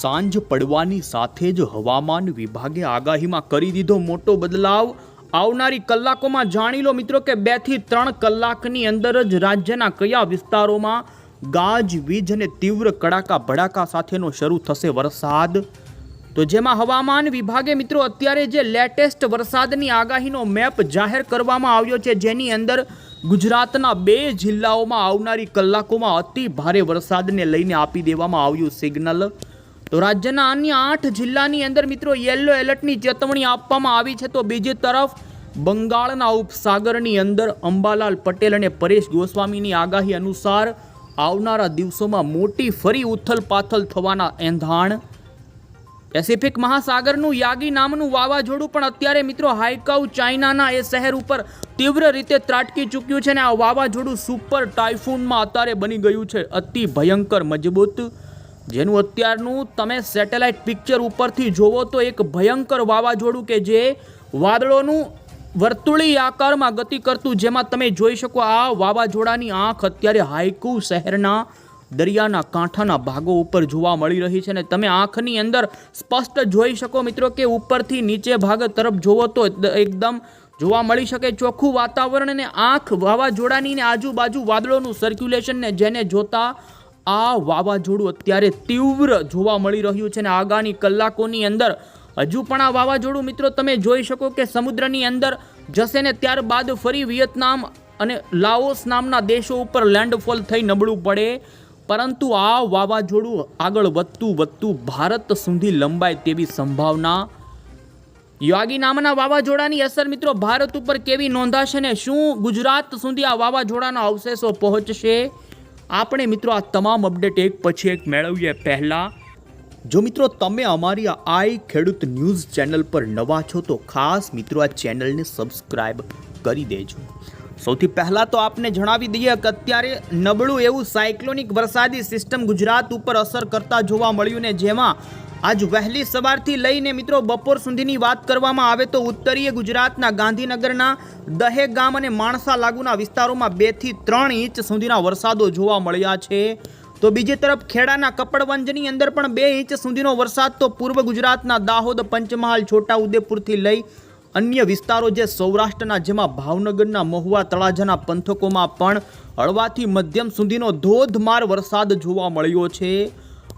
સાંજ પડવાની સાથે જ હવામાન વિભાગે આગાહીમાં કરી દીધો મોટો બદલાવ। આવનારી કલાકોમાં જાણી લો મિત્રો કે 2 થી 3 કલાકની અંદર જ રાજ્યના કયા વિસ્તારોમાં ગાજવીજ અને તીવ્ર કડાકા ભડાકા સાથેનો શરૂ થશે વરસાદ। તો જેમાં હવામાન વિભાગે મિત્રો અત્યારે જે લેટેસ્ટ વરસાદની આગાહીનો મેપ જાહેર કરવામાં આવ્યો છે, જેની અંદર ગુજરાતના 2 જિલ્લાઓમાં આવનારી કલાકોમાં અતિ ભારે વરસાદને લઈને આપી દેવામાં આવ્યું સિગ્નલ। તો રાજ્યના અન્ય 8 જિલ્લાની અંદર મિત્રો યલો એલર્ટની ચેતવણી આપવામાં આવી છે। તો બીજી તરફ બંગાળના ઉપસાગરની અંદર અંબાલાલ પટેલ અને પરેશ ગોસ્વામીની આગાહી અનુસાર આવનારા દિવસોમાં મોટી ફરી ઉથલપાથલ થવાના એંધાણ। પેસિફિક મહાસાગરનું યાગી નામનું વાવાઝોડું પણ અત્યારે મિત્રો હાઈકાઉ ચાઇનાના એ શહેર ઉપર તીવ્ર રીતે ત્રાટકી ચૂક્યું છે અને આ વાવાઝોડું સુપર ટાઇફૂનમાં અત્યારે બની ગયું છે, અતિ ભયંકર મજબૂત, જેનું અત્યારનું તમે સેટેલાઇટ પિક્ચર ઉપરથી જોવો તો એક ભયંકર વાવાઝોડું કે જે વાદળોનું વર્તુળી આકારમાં ગતિ કરતું, જેમાં તમે જોઈ શકો આ વાવાઝોડાની આંખ અત્યારે હાઈકુ શહેરના દરિયાના કાંઠાના ભાગો ઉપર જોવા મળી રહી છે અને તમે આંખની અંદર સ્પષ્ટ જોઈ શકો મિત્રો કે ઉપરથી નીચે ભાગ તરફ જોવો તો એકદમ જોવા મળી શકે ચોખ્ખું વાતાવરણ અને આંખ વાવાઝોડાની ને આજુબાજુ વાદળોનું સર્ક્યુલેશનને જેને જોતા આ વાવાઝોડું અત્યારે તીવ્ર જોવા મળી રહ્યું છે અને આગામી કલાકોની અંદર હજુ પણ આ વાવાઝોડું મિત્રો તમે જોઈ શકો કે સમુદ્રની અંદર જશે ને ત્યારબાદ ફરી વિયેતનામ અને લાઓસ નામના દેશો ઉપર લેન્ડફોલ થઈ નબળું પડે, પરંતુ આ વાવાઝોડું આગળ વધતું ભારત સુધી લંબાય તેવી સંભાવના। યાગી નામના વાવાઝોડાની અસર મિત્રો ભારત ઉપર કેવી નોંધાશે ને શું ગુજરાત સુધી આ વાવાઝોડાના અવશેષો પહોંચશે? આપણે મિત્રો આ તમામ અપડેટ એક પછી એક મેળવીએ પહેલા જો મિત્રો તમે અમારી આઈ ખેડૂત ન્યૂઝ ચેનલ પર નવા છો તો ખાસ મિત્રો આ ચેનલને સબસ્ક્રાઇબ કરી દેજો। સૌથી પહેલાં તો આપને જણાવી દઈએ કે અત્યારે નબળું એવું સાયક્લોનિક વરસાદી સિસ્ટમ ગુજરાત ઉપર અસર કરતા જોવા મળ્યું ને જેમાં આજ વહેલી સવારથી લઈને મિત્રો બપોર સુધીની વાત કરવામાં આવે તો ઉત્તરીય ગુજરાતના ગાંધીનગરના દહેગામ અને માણસા લાગુના વિસ્તારોમાં 2 થી 3 ઇંચ સુધીના વરસાદો જોવા મળ્યા છે। તો બીજી તરફ ખેડાના કપડવંજની અંદર પણ 2 ઇંચ સુધીનો વરસાદ, તો પૂર્વ ગુજરાતના દાહોદ, પંચમહાલ, છોટાઉદેપુરથી લઈ અન્ય વિસ્તારો જે સૌરાષ્ટ્રના જેમાં ભાવનગરના મહુવા, તળાજાના પંથકોમાં પણ હળવાથી મધ્યમ સુધીનો ધોધમાર વરસાદ જોવા મળ્યો છે।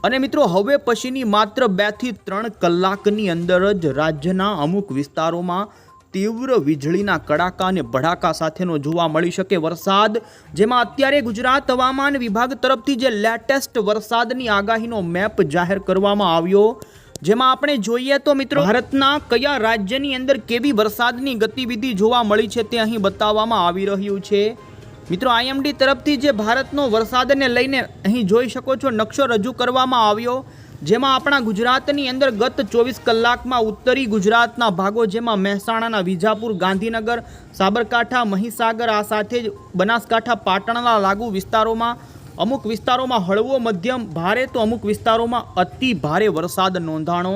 અને મિત્રો હવે પછીની માત્ર 2 થી 3 કલાકની અંદર જ રાજ્યના અમુક વિસ્તારોમાં તીવ્ર વીજળીના કડાકા અને ભડાકા સાથેનો જોવા મળી શકે વરસાદ, જેમાં અત્યારે ગુજરાત હવામાન વિભાગ તરફથી જે લેટેસ્ટ વરસાદની આગાહીનો મેપ જાહેર કરવામાં આવ્યો, જેમાં આપણે જોઈએ તો મિત્રો ભારતના કયા રાજ્યની અંદર કેવી વરસાદની ગતિવિધિ જોવા મળી છે તે અહીં બતાવવામાં આવી રહ્યું છે। મિત્રો આઈએમડી તરફથી જે ભારતનો વરસાદને લઈને અહીં જોઈ શકો છો નકશો રજૂ કરવામાં આવ્યો, જેમાં આપણા ગુજરાતની અંદર ગત 24 કલાકમાં ઉત્તરી ગુજરાતના ભાગો જેમાં મહેસાણાના વિજાપુર, ગાંધીનગર, સાબરકાંઠા, મહીસાગર, આ સાથે જ બનાસકાંઠા, પાટણના લાગુ વિસ્તારોમાં અમુક વિસ્તારોમાં હળવો મધ્યમ ભારે તો અમુક વિસ્તારોમાં અતિ ભારે વરસાદ નોંધાણો।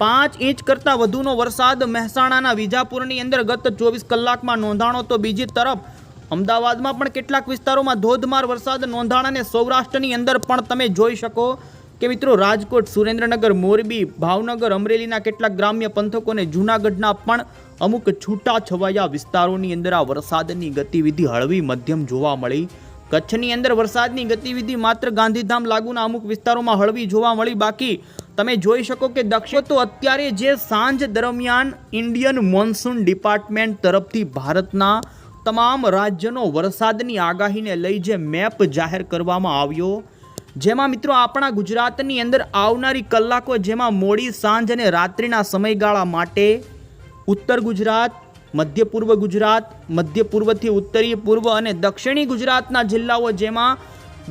5 ઇંચ કરતાં વધુનો વરસાદ મહેસાણાના વિજાપુરની અંદર ગત 24 કલાકમાં નોંધાણો, તો બીજી તરફ અમદાવાદમાં પણ કેટલાક વિસ્તારોમાં ધોધમાર વરસાદ નોંધાણા અને સૌરાષ્ટ્રની અંદર પણ તમે જોઈ શકો કે મિત્રો રાજકોટ, સુરેન્દ્રનગર, મોરબી, ભાવનગર, અમરેલીના કેટલાક ગ્રામ્ય પંથકો અને જૂનાગઢના પણ અમુક છૂટા છવાયા વિસ્તારોની અંદર આ વરસાદની ગતિવિધિ હળવી મધ્યમ જોવા મળી। કચ્છની અંદર વરસાદની ગતિવિધિ માત્ર ગાંધીધામ લાગુના અમુક વિસ્તારોમાં હળવી જોવા મળી, બાકી તમે જોઈ શકો કે દક્ષિણ તો અત્યારે જે સાંજ દરમિયાન ઇન્ડિયન મોન્સૂન ડિપાર્ટમેન્ટ તરફથી ભારતના તમામ રાજ્યનો વરસાદની આગાહીને લઈ જે મેપ જાહેર કરવામાં આવ્યો, જેમાં મિત્રો આપણા ગુજરાતની અંદર આવનારી કલાકો જેમાં મોડી સાંજ અને રાત્રિના સમયગાળા માટે ઉત્તર ગુજરાત, મધ્ય પૂર્વ ગુજરાત, મધ્ય પૂર્વથી ઉત્તરીય પૂર્વ અને દક્ષિણી ગુજરાતના જિલ્લાઓ જેમાં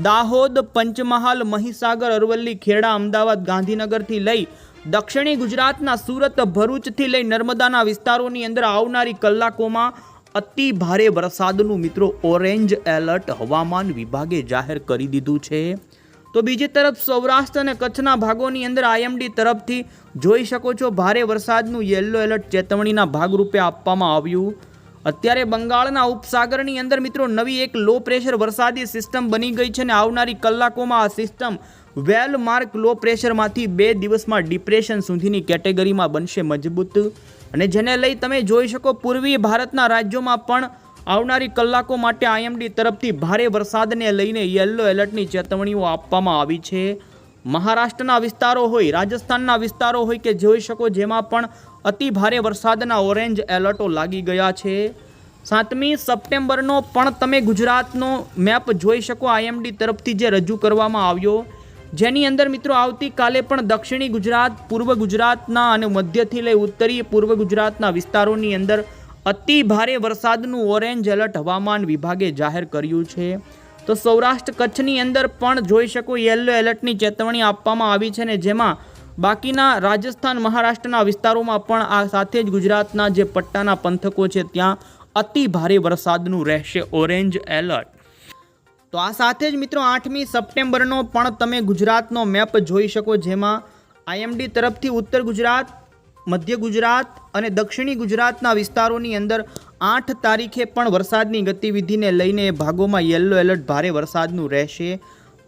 દાહોદ, પંચમહાલ, મહીસાગર, અરવલ્લી, ખેડા, અમદાવાદ, ગાંધીનગરથી લઈ દક્ષિણી ગુજરાતના સુરત, ભરૂચથી લઈ નર્મદાના વિસ્તારોની અંદર આવનારી કલાકોમાં અતિ ભારે વરસાદનું મિત્રો ઓરેન્જ એલર્ટ હવામાન વિભાગે જાહેર કરી દીધું છે। તો બીજી તરફ સૌરાષ્ટ્ર અને કચ્છના ભાગોની અંદર આઈએમડી તરફથી જોઈ શકો છો ભારે વરસાદનું યલો એલર્ટ ચેતવણીના ભાગરૂપે આપવામાં આવ્યું। અત્યારે બંગાળના ઉપસાગરની અંદર મિત્રો નવી એક લો પ્રેશર વરસાદી સિસ્ટમ બની ગઈ છે અને આવનારી કલાકોમાં આ સિસ્ટમ વેલ માર્ક લો પ્રેશરમાંથી 2 દિવસમાં ડિપ્રેશન સુધીની કેટેગરીમાં બનશે મજબૂત. અને જેને લઈ તમે જોઈ શકો પૂર્વીય ભારતના રાજ્યોમાં પણ આવનારી કલાકો માટે આઈએમડી તરફથી ભારે વરસાદને લઈને યલો એલર્ટની ચેતવણીઓ આપવામાં આવી છે. મહારાષ્ટ્રના વિસ્તારો હોય, રાજસ્થાનના વિસ્તારો હોય કે જોઈ શકો જેમાં પણ અતિ ભારે વરસાદના ઓરેન્જ એલર્ટો લાગી ગયા છે. 7મી સપ્ટેમ્બરનો પણ તમે ગુજરાતનો મેપ જોઈ શકો આઈએમડી તરફથી જે રજૂ કરવામાં આવ્યો, જેની અંદર મિત્રો આવતીકાલે પણ દક્ષિણી ગુજરાત, પૂર્વ ગુજરાતના અને મધ્યથી લઈ ઉત્તરીય પૂર્વ ગુજરાતના વિસ્તારોની અંદર અતિ ભારે વરસાદનું ઓરેન્જ એલર્ટ હવામાન વિભાગે જાહેર કર્યું છે. તો સૌરાષ્ટ્ર કચ્છની અંદર પણ જોઈ શકો યલો એલર્ટની ચેતવણી આપવામાં આવી છે ને જેમાં બાકીના રાજસ્થાન, મહારાષ્ટ્રના વિસ્તારોમાં પણ આ સાથે જ ગુજરાતના જે પટ્ટાના પંથકો છે ત્યાં અતિ ભારે વરસાદનું રહેશે ઓરેન્જ એલર્ટ. તો આ સાથે જ મિત્રો 8મી સપ્ટેમ્બરનો પણ તમે ગુજરાતનો મેપ જોઈ શકો જેમાં આઈએમડી તરફથી ઉત્તર ગુજરાત, મધ્ય ગુજરાત અને દક્ષિણી ગુજરાતના વિસ્તારોની અંદર 8 તારીખે પણ વરસાદની ગતિવિધિને લઈને ભાગોમાં યલો એલર્ટ ભારે વરસાદનું રહેશે.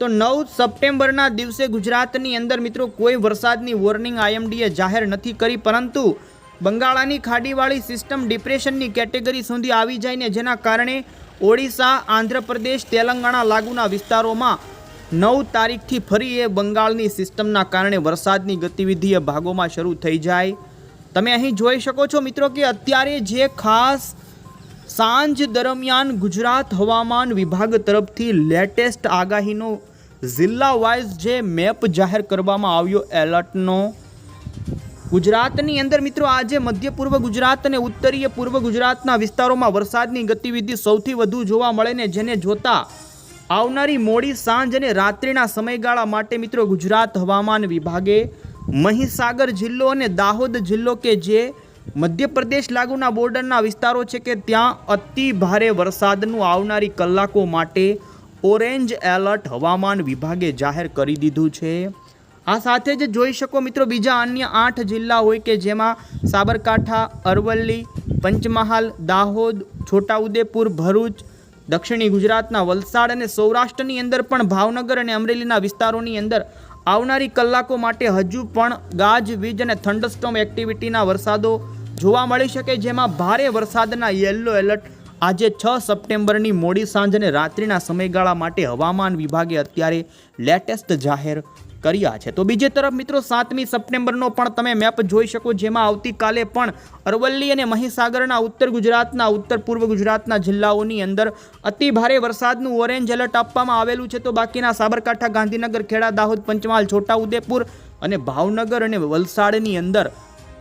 તો 9 સપ્ટેમ્બરના દિવસે ગુજરાતની અંદર મિત્રો કોઈ વરસાદની વોર્નિંગ આઈએમડીએ જાહેર નથી કરી, પરંતુ બંગાળાની ખાડીવાળી સિસ્ટમ ડિપ્રેશનની કેટેગરી સુધી આવી જાય ને જેના કારણે ઓડિશા, આંધ્રપ્રદેશ, તેલંગાણા લાગુના વિસ્તારોમાં 9 તારીખથી ફરી એ બંગાળની સિસ્ટમના કારણે વરસાદની ગતિવિધિ એ ભાગોમાં શરૂ થઈ જાય. તમે અહીં જોઈ શકો છો મિત્રો કે અત્યારે જે ખાસ સાંજ દરમિયાન ગુજરાત હવામાન વિભાગ તરફથી લેટેસ્ટ આગાહીનો જિલ્લા વાઇઝ જે મેપ જાહેર કરવામાં આવ્યો એલર્ટનો, ગુજરાતની અંદર મિત્રો આજે મધ્ય પૂર્વ ગુજરાત અને ઉત્તરીય પૂર્વ ગુજરાતના વિસ્તારોમાં વરસાદની ગતિવિધિ સૌથી વધુ જોવા મળે ને જેને જોતા આવનારી મોડી સાંજ અને રાત્રિના સમયગાળા માટે મિત્રો ગુજરાત હવામાન વિભાગે મહીસાગર જિલ્લો અને દાહોદ જિલ્લો કે જે મધ્યપ્રદેશ લાગુના બોર્ડરના વિસ્તારો છે કે ત્યાં અતિ ભારે વરસાદનું આવનારી કલાકો માટે ઓરેન્જ એલર્ટ હવામાન વિભાગે જાહેર કરી દીધું છે. આ સાથે જ જોઈ શકો મિત્રો બીજા અન્ય 8 જિલ્લા હોય કે જેમાં સાબરકાંઠા, અરવલ્લી, પંચમહાલ, દાહોદ, છોટાઉદેપુર, ભરૂચ, દક્ષિણી ગુજરાતના વલસાડ અને સૌરાષ્ટ્રની અંદર પણ ભાવનગર અને અમરેલીના વિસ્તારોની અંદર આવનારી કલાકો માટે હજુ પણ ગાજવીજ અને થંડરસ્ટોર્મ એક્ટિવિટીના વરસાદો જોવા મળી શકે, જેમાં ભારે વરસાદના યલો એલર્ટ આજે 6 સપ્ટેમ્બરની મોડી સાંજ અને રાત્રિના સમયગાળા માટે હવામાન વિભાગે અત્યારે લેટેસ્ટ જાહેર કર્યા છે. તો બીજી તરફ મિત્રો 7મી સપ્ટેમ્બરનો પણ તમે મેપ જોઈ શકો જેમાં આવતીકાલે પણ અરવલ્લી અને મહીસાગરના ઉત્તર ગુજરાતના, ઉત્તર પૂર્વ ગુજરાતના જિલ્લાઓની અંદર અતિ ભારે વરસાદનું ઓરેન્જ એલર્ટ આપવામાં આવેલું છે. તો બાકીના સાબરકાંઠા, ગાંધીનગર, ખેડા, દાહોદ, પંચમહાલ, છોટાઉદેપુર અને ભાવનગર અને વલસાડની અંદર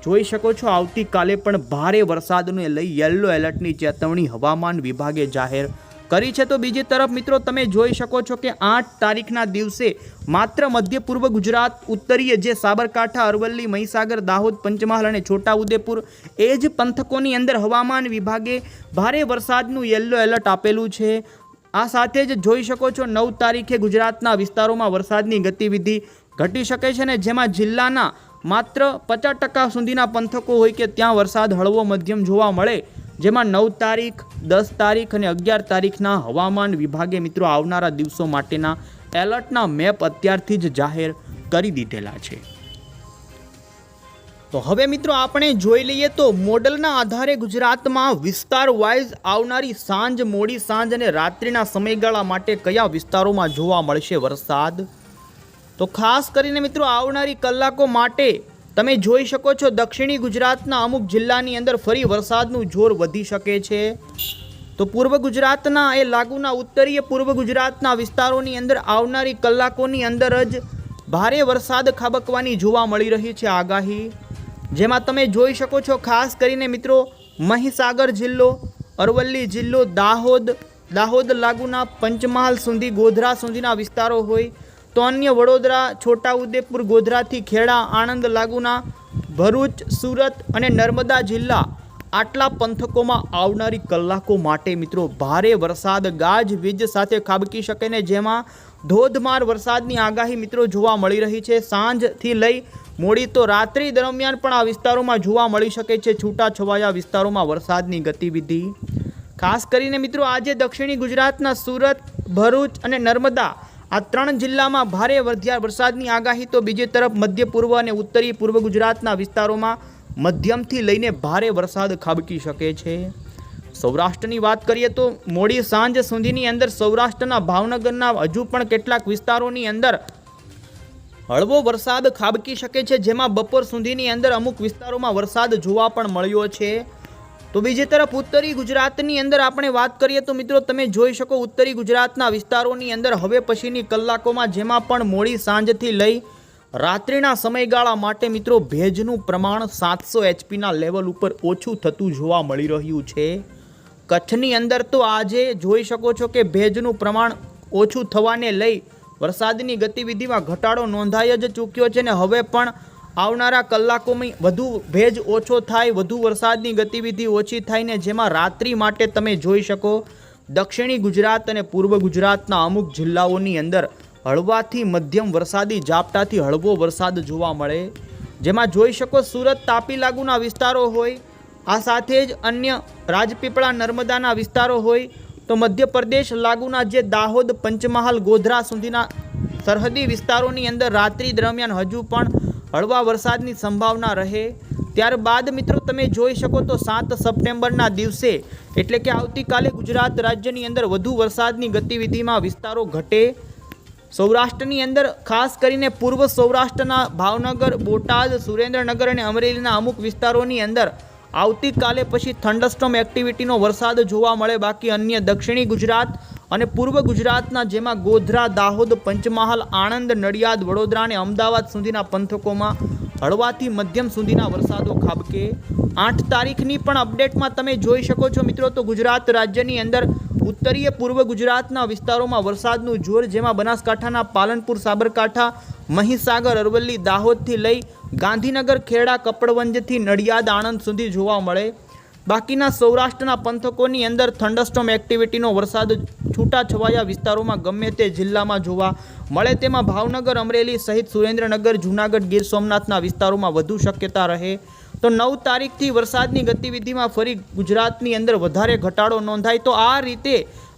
જોઈ શકો છો આવતીકાલે પણ ભારે વરસાદને લઈ યલો એલર્ટની ચેતવણી હવામાન વિભાગે જાહેર કરી છે. તો બીજી તરફ મિત્રો તમે જોઈ શકો છો કે 8 તારીખના દિવસે માત્ર મધ્ય પૂર્વ ગુજરાત, ઉત્તરીય જે સાબરકાંઠા, અરવલ્લી, મહીસાગર, દાહોદ, પંચમહાલ અને છોટાઉદેપુર એ જ પંથકોની અંદર હવામાન વિભાગે ભારે વરસાદનું યલો એલર્ટ આપેલું છે. આ સાથે જ જોઈ શકો છો 9 તારીખે ગુજરાતના વિસ્તારોમાં વરસાદની ગતિવિધિ ઘટી શકે છે ને જેમાં જિલ્લાના માત્ર 50% સુધીના પંથકો હોય કે ત્યાં વરસાદ હળવો મધ્યમ જોવા મળે, જેમાં 9 તારીખ, 10 તારીખ અને 11 તારીખના હવામાન વિભાગે મિત્રો આવનારા દિવસો માટેના એલર્ટના મેપ અત્યારથી જ જાહેર કરી દીધેલા છે. તો હવે મિત્રો આપણે જોઈ લઈએ તો મોડલના આધારે ગુજરાતમાં વિસ્તાર વાઇઝ આવનારી સાંજ, મોડી સાંજ અને રાત્રિના સમયગાળા માટે કયા વિસ્તારોમાં જોવા મળશે વરસાદ. તો ખાસ કરીને મિત્રો આવનારી કલાકો માટે તમે જોઈ શકો છો દક્ષિણી ગુજરાતના અમુક જિલ્લાની અંદર ફરી વરસાદનું જોર વધી શકે છે. તો પૂર્વ ગુજરાતના એ લાગુના ઉત્તરીય પૂર્વ ગુજરાતના વિસ્તારોની અંદર આવનારી કલાકોની અંદર જ ભારે વરસાદ ખાબકવાની જોવા મળી રહી છે આગાહી, જેમાં તમે જોઈ શકો છો ખાસ કરીને મિત્રો મહીસાગર જિલ્લો, અરવલ્લી જિલ્લો, દાહોદ લાગુના પંચમહાલ સુધી, ગોધરા સુધીના વિસ્તારો હોય તો અન્ય વડોદરા, છોટાઉદેપુર, ગોધરાથી ખેડા, આણંદ લાગુના ભરૂચ, સુરત અને નર્મદા જિલ્લા આટલા પંથકોમાં આવનારી કલાકો માટે મિત્રો ભારે વરસાદ ગાજવીજ સાથે ખાબકી શકે ને જેમાં ધોધમાર વરસાદની આગાહી મિત્રો જોવા મળી રહી છે. સાંજથી લઈ મોડી તો રાત્રિ દરમિયાન પણ આ વિસ્તારોમાં જોવા મળી શકે છે છૂટાછવાયા વિસ્તારોમાં વરસાદની ગતિવિધિ. ખાસ કરીને મિત્રો આજે દક્ષિણી ગુજરાતના સુરત, ભરૂચ અને નર્મદા આ 3 જિલ્લામાં ભારે વરસાદની આગાહી. તો બીજી તરફ મધ્ય પૂર્વ અને ઉત્તરી પૂર્વ ગુજરાતના વિસ્તારોમાં મધ્યમથી લઈને ભારે વરસાદ ખાબકી શકે છે. સૌરાષ્ટ્રની વાત કરીએ તો મોડી સાંજ સુધીની અંદર સૌરાષ્ટ્રના ભાવનગરના હજુ પણ કેટલાક વિસ્તારોની અંદર હળવો વરસાદ ખાબકી શકે છે, જેમાં બપોર સુધીની અંદર અમુક વિસ્તારોમાં વરસાદ જોવા પણ મળ્યો છે. તો બીજી તરફ ઉત્તરી ગુજરાતની અંદર આપણે વાત કરીએ તો મિત્રો તમે જોઈ શકો ઉત્તરી ગુજરાતના વિસ્તારોની અંદર હવે પછીની કલાકોમાં જેમાં પણ મોડી સાંજથી લઈ રાત્રિના સમયગાળા માટે મિત્રો ભેજનું પ્રમાણ 700 HPના લેવલ ઉપર ઓછું થતું જોવા મળી રહ્યું છે. કચ્છની અંદર તો આજે જોઈ શકો છો કે ભેજનું પ્રમાણ ઓછું થવાને લઈ વરસાદની ગતિવિધિમાં ઘટાડો નોંધાઈ જ ચૂક્યો છે ને હવે પણ આવનારા કલાકોમાં વધુ ભેજ ઓછો થાય, વધુ વરસાદની ગતિવિધિ ઓછી થાય ને જેમાં રાત્રિ માટે તમે જોઈ શકો દક્ષિણી ગુજરાત અને પૂર્વ ગુજરાતના અમુક જિલ્લાઓની અંદર હળવાથી મધ્યમ વરસાદી ઝાપટાથી હળવો વરસાદ જોવા મળે, જેમાં જોઈ શકો સુરત તાપી લાગુના વિસ્તારો હોય, આ સાથે જ અન્ય રાજપીપળા નર્મદાના વિસ્તારો હોય, તો મધ્યપ્રદેશ લાગુના જે દાહોદ પંચમહાલ ગોધરા સુધીના સરહદી વિસ્તારોની અંદર રાત્રિ દરમિયાન હજુ પણ હળવા વરસાદની સંભાવના રહે. ત્યારબાદ મિત્રો તમે જોઈ શકો તો 7 સપ્ટેમ્બરના દિવસે એટલે કે આવતીકાલે ગુજરાત રાજ્યની અંદર વધુ વરસાદની ગતિવિધિમાં વિસ્તારો ઘટે. સૌરાષ્ટ્રની અંદર ખાસ કરીને પૂર્વ સૌરાષ્ટ્રના ભાવનગર, બોટાદ, સુરેન્દ્રનગર અને અમરેલીના અમુક વિસ્તારોની અંદર આવતીકાલે પછી થંડરસ્ટોર્મ એક્ટિવિટીનો વરસાદ જોવા મળે. બાકી અન્ય દક્ષિણી ગુજરાત અને પૂર્વ ગુજરાતના જેમાં ગોધરા, દાહોદ, પંચમહાલ, આણંદ, નડિયાદ, વડોદરા અને અમદાવાદ સુધીના પંથકોમાં હળવાથી મધ્યમ સુધીના વરસાદો ખાબકે. 8 તારીખની પણ અપડેટમાં તમે જોઈ શકો છો મિત્રો તો ગુજરાત રાજ્યની અંદર ઉત્તરીય પૂર્વ ગુજરાતના વિસ્તારોમાં વરસાદનું જોર, જેમાં બનાસકાંઠાના પાલનપુર, સાબરકાંઠા, મહીસાગર, અરવલ્લી, દાહોદથી લઈ ગાંધીનગર, ખેડા, કપડવંજથી નડિયાદ, આણંદ સુધી જોવા મળે. બાકીના સૌરાષ્ટ્રના પંથકોની અંદર થંડરસ્ટોર્મ એક્ટિવિટીનો વરસાદ છૂટાછવાયા વિસ્તારોમાં ગમે તે જિલ્લામાં જોવા મળે, તેમાં ભાવનગર, અમરેલી સહિત સુરેન્દ્રનગર, જૂનાગઢ, ગીર સોમનાથના વિસ્તારોમાં વધુ શક્યતા રહે. તો 9 તારીખથી વરસાદની ગતિવિધિમાં ફરી ગુજરાતની અંદર વધારે ઘટાડો નોંધાય. તો આ રીતે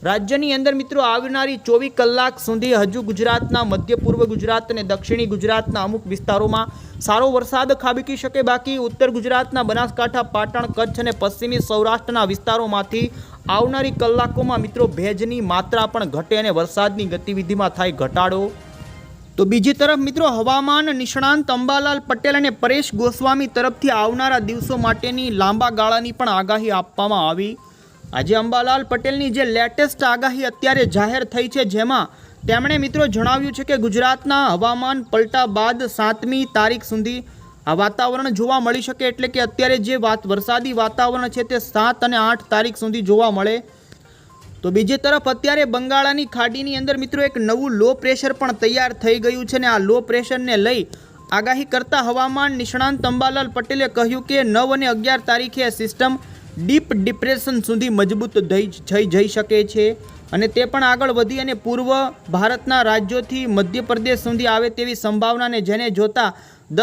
રાજ્યની અંદર મિત્રો આવનારી 24 કલાક સુધી હજુ ગુજરાતના મધ્ય પૂર્વ ગુજરાત અને દક્ષિણી ગુજરાતના અમુક વિસ્તારોમાં સારો વરસાદ ખાબકી શકે. બાકી ઉત્તર ગુજરાતના બનાસકાંઠા, પાટણ, કચ્છ અને પશ્ચિમી સૌરાષ્ટ્રના વિસ્તારોમાંથી આવનારી કલાકોમાં મિત્રો ભેજની માત્રા પણ ઘટે અને વરસાદની ગતિવિધિમાં થાય ઘટાડો. તો બીજી તરફ મિત્રો હવામાન નિષ્ણાંત અંબાલાલ પટેલ અને પરેશ ગોસ્વામી તરફથી આવનારા દિવસો માટેની લાંબા ગાળાની પણ આગાહી આપવામાં આવી. આજે અંબાલાલ પટેલની જે લેટેસ્ટ આગાહી અત્યારે જાહેર થઈ છે, જેમાં તેમણે મિત્રો જણાવ્યું છે કે ગુજરાતના હવામાન પલટા બાદ 7મી તારીખ સુધી આ વાતાવરણ જોવા મળી શકે. એટલે કે અત્યારે જે વરસાદી વાતાવરણ છે તે 7 અને 8 તારીખ સુધી જોવા મળે. તો બીજી તરફ અત્યારે બંગાળાની ખાડીની અંદર મિત્રો એક નવું લો પ્રેશર પણ તૈયાર થઈ ગયું છે ને આ લો પ્રેશરને લઈ આગાહી કરતા હવામાન નિષ્ણાંત અંબાલાલ પટેલે કહ્યું કે 9 અને 11 તારીખે આ સિસ્ટમ ડીપ ડિપ્રેશન સુધી મજબૂત જઈ શકે છે અને તે પણ આગળ વધી અને પૂર્વ ભારતના રાજ્યોથી મધ્યપ્રદેશ સુધી આવે તેવી સંભાવનાને જેને જોતા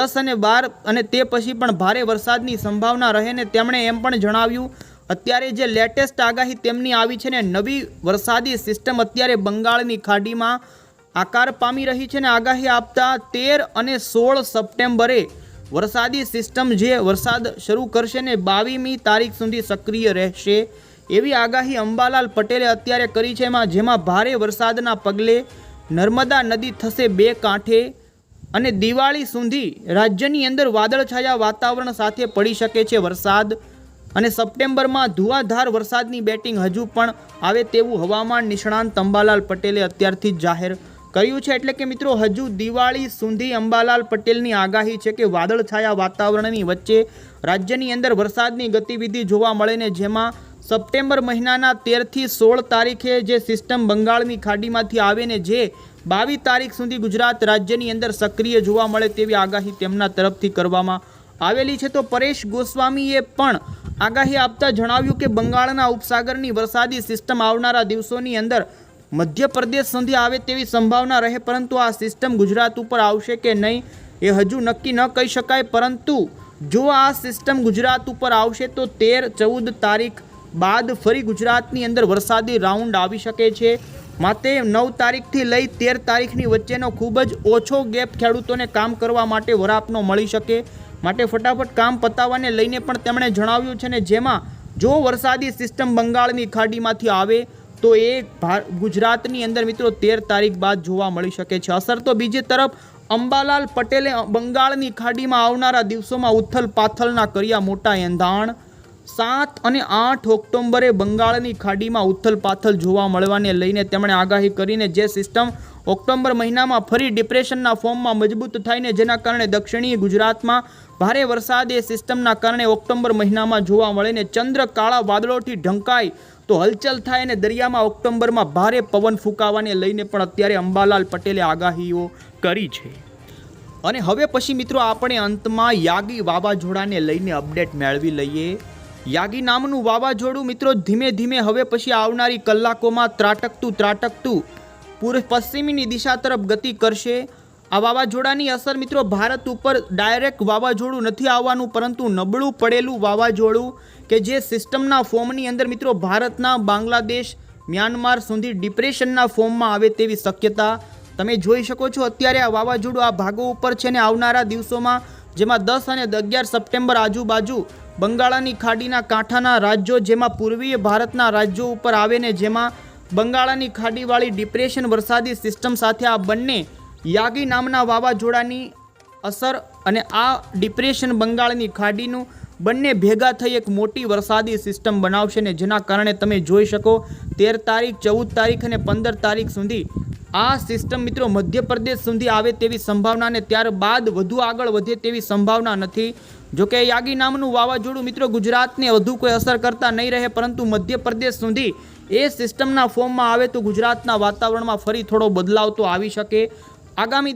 10 અને 12 અને તે પછી પણ ભારે વરસાદની સંભાવના રહે. ને તેમણે એમ પણ જણાવ્યું અત્યારે જે લેટેસ્ટ આગાહી તેમની આવી છે ને નવી વરસાદી સિસ્ટમ અત્યારે બંગાળની ખાડીમાં આકાર પામી રહી છે ને આગાહી આપતા 13 અને 16 સપ્ટેમ્બરે વરસાદી સિસ્ટમ જે વરસાદ શરૂ કરશે ને 22મી તારીખ સુધી સક્રિય રહેશે એવી આગાહી અંબાલાલ પટેલે અત્યારે કરી છે. જેમાં ભારે વરસાદના પગલે નર્મદા નદી થશે 2 કાંઠે અને દિવાળી સુધી રાજ્યની અંદર વાદળછાયા વાતાવરણ સાથે પડી શકે છે વરસાદ અને સપ્ટેમ્બરમાં ધુઆધાર વરસાદની બેટિંગ હજુ પણ આવે તેવું હવામાન નિષ્ણાંત અંબાલાલ પટેલે અત્યારથી જ જાહેર કર્યું છે. એટલે કે મિત્રો હજુ દિવાળી સુધી અંબાલાલ પટેલની આગાહી છે કે વાદળછાયા વાતાવરણની વચ્ચે રાજ્યની અંદર વરસાદની ગતિવિધિ જોવા મળે ને જેમાં સપ્ટેમ્બર મહિનાના 13 થી 16 તારીખે જે સિસ્ટમ બંગાળની ખાડીમાંથી આવે ને જે 22 તારીખ સુધી ગુજરાત રાજ્યની અંદર સક્રિય જોવા મળે તેવી આગાહી તેમના તરફથી કરવામાં આવેલી છે. તો પરેશ ગોસ્વામીએ પણ આગાહી આપતા જણાવ્યું કે બંગાળના ઉપસાગરની વરસાદી સિસ્ટમ આવનારા દિવસોની અંદર મધ્યપ્રદેશ સુધી આવે તેવી સંભાવના રહે, પરંતુ આ સિસ્ટમ ગુજરાત ઉપર આવશે કે નહીં એ હજુ નક્કી ન કહી શકાય. પરંતુ જો આ સિસ્ટમ ગુજરાત ઉપર આવશે તો 13-14 તારીખ બાદ ફરી ગુજરાતની અંદર વરસાદી રાઉન્ડ આવી શકે છે. માટે 9 તારીખથી લઈ 13 તારીખની વચ્ચેનો ખૂબ જ ઓછો ગેપ ખેડૂતોને કામ કરવા માટે વરાપનો મળી શકે, માટે ફટાફટ કામ પતાવવાને લઈને પણ તેમણે જણાવ્યું છે ને જેમાં જો વરસાદી સિસ્ટમ બંગાળની ખાડીમાંથી આવે તો એ ગુજરાતની અંદર મિત્રો 13 તારીખ બાદ જોવા મળી શકે છે અસર. તો બીજી તરફ અંબાલાલ પટેલે બંગાળની ખાડીમાં આવનારા દિવસોમાં ઉથલ પાથલના કર્યા મોટા એંધાણ. 7 અને 8 ઓક્ટોબરે બંગાળની ખાડીમાં ઉથલ પાથલ જોવા મળવાને લઈને તેમણે આગાહી કરીને જે સિસ્ટમ ઓક્ટોબર મહિનામાં ફરી ડિપ્રેશનના ફોર્મમાં મજબૂત થાય ને જેના કારણે દક્ષિણીય ગુજરાતમાં ભારે વરસાદ એ સિસ્ટમના કારણે ઓક્ટોબર મહિનામાં જોવા મળે ને ચંદ્ર કાળા વાદળોથી ઢંકાય તો હલચલ થાય અને દરિયામાં ઓક્ટોબરમાં ભારે પવન ફૂંકાવાને લઈને પણ અત્યારે અંબાલાલ પટેલે આગાહીઓ કરી છે. અને હવે પછી મિત્રો આપણે અંતમાં યાગી વાવાઝોડાને લઈને અપડેટ મેળવી લઈએ. યાગી નામનું વાવાઝોડું મિત્રો ધીમે ધીમે હવે પછી આવનારી કલાકોમાં ત્રાટકતું પશ્ચિમની દિશા તરફ ગતિ કરશે. આ વાવાઝોડાની અસર મિત્રો ભારત ઉપર ડાયરેક્ટ વાવાઝોડું નથી આવવાનું, પરંતુ નબળું પડેલું વાવાઝોડું કે જે સિસ્ટમના ફોર્મની અંદર મિત્રો ભારતના બાંગ્લાદેશ મ્યાનમાર સુધી ડિપ્રેશનના ફોર્મમાં આવે તેવી શક્યતા તમે જોઈ શકો છો. અત્યારે આ વાવાઝોડું આ ભાગો ઉપર છે ને આવનારા દિવસોમાં જેમાં 10 અને 11 સપ્ટેમ્બર આજુબાજુ બંગાળની ખાડીના કાંઠાના રાજ્યો જેમાં પૂર્વીય ભારતના રાજ્યો ઉપર આવે ને જેમાં બંગાળની ખાડીવાળી ડિપ્રેશન વરસાદી સિસ્ટમ સાથે આ બંને યાગી નામના વાવાઝોડાની અસર અને આ ડિપ્રેશન બંગાળની ખાડીનું બંને ભેગા થઈ એક મોટી વરસાદી સિસ્ટમ બનાવશે ને જેના કારણે તમે જોઈ શકો 13 તારીખ 14 તારીખ અને 15 તારીખ સુધી આ સિસ્ટમ મિત્રો મધ્યપ્રદેશ સુધી આવે તેવી સંભાવના ને ત્યારબાદ વધુ આગળ વધે તેવી સંભાવના નથી. જોકે યાગી નામનું વાવાઝોડું મિત્રો ગુજરાતને વધુ કોઈ અસર કરતા નહીં રહે, પરંતુ મધ્યપ્રદેશ સુધી એ સિસ્ટમના ફોર્મમાં આવે તો ગુજરાતના વાતાવરણમાં ફરી થોડો બદલાવ તો આવી શકે. આગામી